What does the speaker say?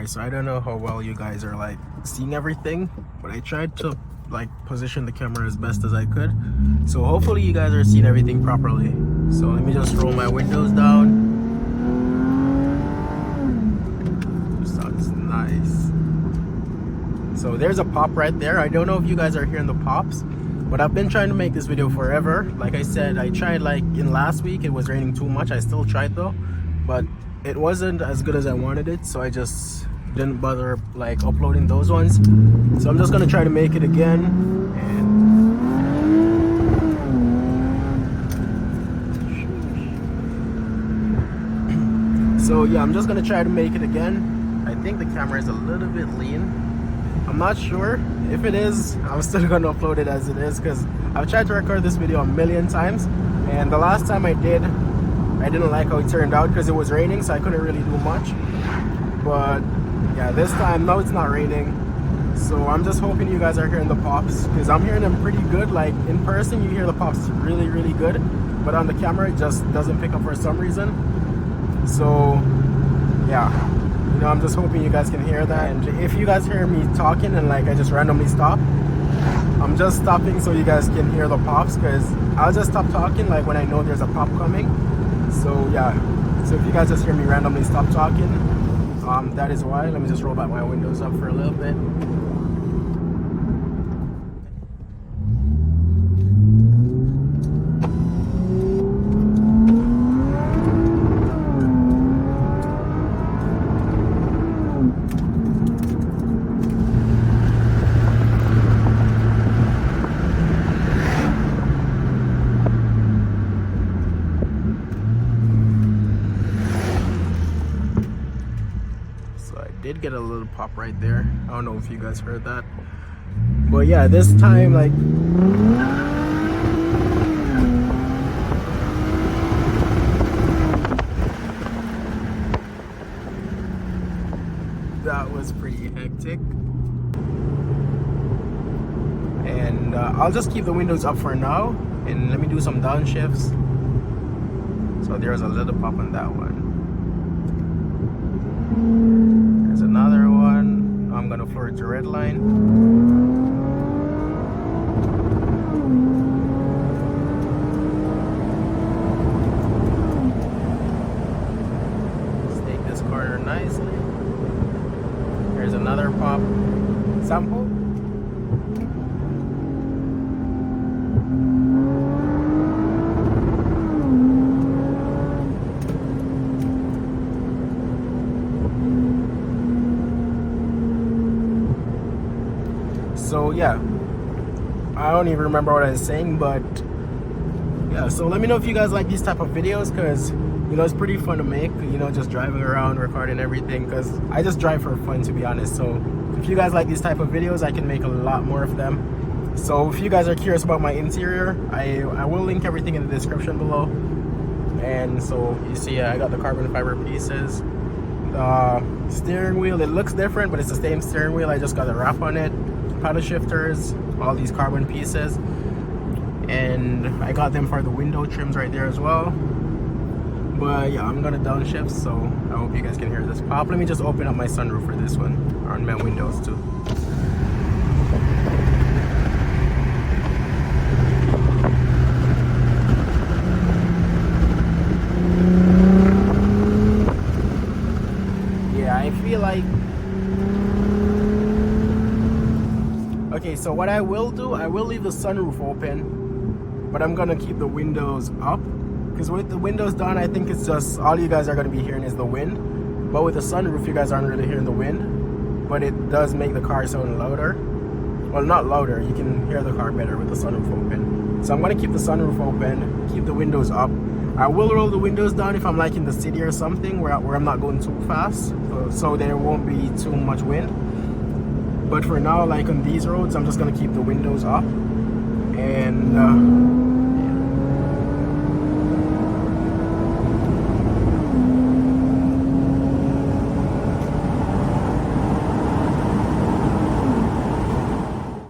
Alright, so I don't know how well you guys are like seeing everything, but I tried to like position the camera as best as I could. So hopefully you guys are seeing everything properly. So let me just roll my windows down. Sounds nice. So there's a pop right there. I don't know if you guys are hearing the pops, but I've been trying to make this video forever. Like I said, I tried like in last week, it was raining too much. I still tried though, but it wasn't as good as I wanted it, so I just didn't bother like uploading those ones. So I'm just gonna try to make it again. And so yeah, I'm just gonna try to make it again. I think the camera is a little bit lean. I'm not sure. If it is, I'm still gonna upload it as it is, because I've tried to record this video a million times, and the last time I did, I didn't like how it turned out because it was raining, so I couldn't really do much. But yeah, this time, no, it's not raining, so I'm just hoping you guys are hearing the pops, because I'm hearing them pretty good. Like in person you hear the pops really good, but on the camera it just doesn't pick up for some reason. So yeah, you know, I'm just hoping you guys can hear that. And if you guys hear me talking and like I just randomly stop, I'm just stopping so you guys can hear the pops, because I'll just stop talking like when I know there's a pop coming. So yeah, so if you guys just hear me randomly stop talking, that is why. Let me just roll back my windows up for a little bit. Did get a little pop right there. I don't know if you guys heard that, but yeah, this time like that was pretty hectic. And I'll just keep the windows up for now, and let me do some downshifts. So there's a little pop on that one. There's another one. I'm gonna floor it to red line. Let's take this corner nicely. There's another pop. Sample. So yeah, I don't even remember what I was saying, but yeah, so let me know if you guys like these type of videos, because you know it's pretty fun to make, you know, just driving around recording everything, because I just drive for fun, to be honest. So if you guys like these type of videos, I can make a lot more of them. So if you guys are curious about my interior, I will link everything in the description below. And so you see, I got the carbon fiber pieces. The steering wheel, it looks different, but it's the same steering wheel. I just got a wrap on it. Paddle shifters, all these carbon pieces, and I got them for the window trims right there as well. But yeah, I'm gonna downshift, so I hope you guys can hear this pop. Let me just open up my sunroof for this one, on my windows too. Yeah, I feel like, okay, so what I will do, I will leave the sunroof open, but I'm gonna keep the windows up, because with the windows down, I think it's just, all you guys are gonna be hearing is the wind. But with the sunroof, you guys aren't really hearing the wind, but it does make the car sound louder. Well, not louder, you can hear the car better with the sunroof open. So I'm gonna keep the sunroof open, keep the windows up. I will roll the windows down if I'm like in the city or something where I'm not going too fast, so there won't be too much wind. But for now, like on these roads, I'm just gonna keep the windows up. And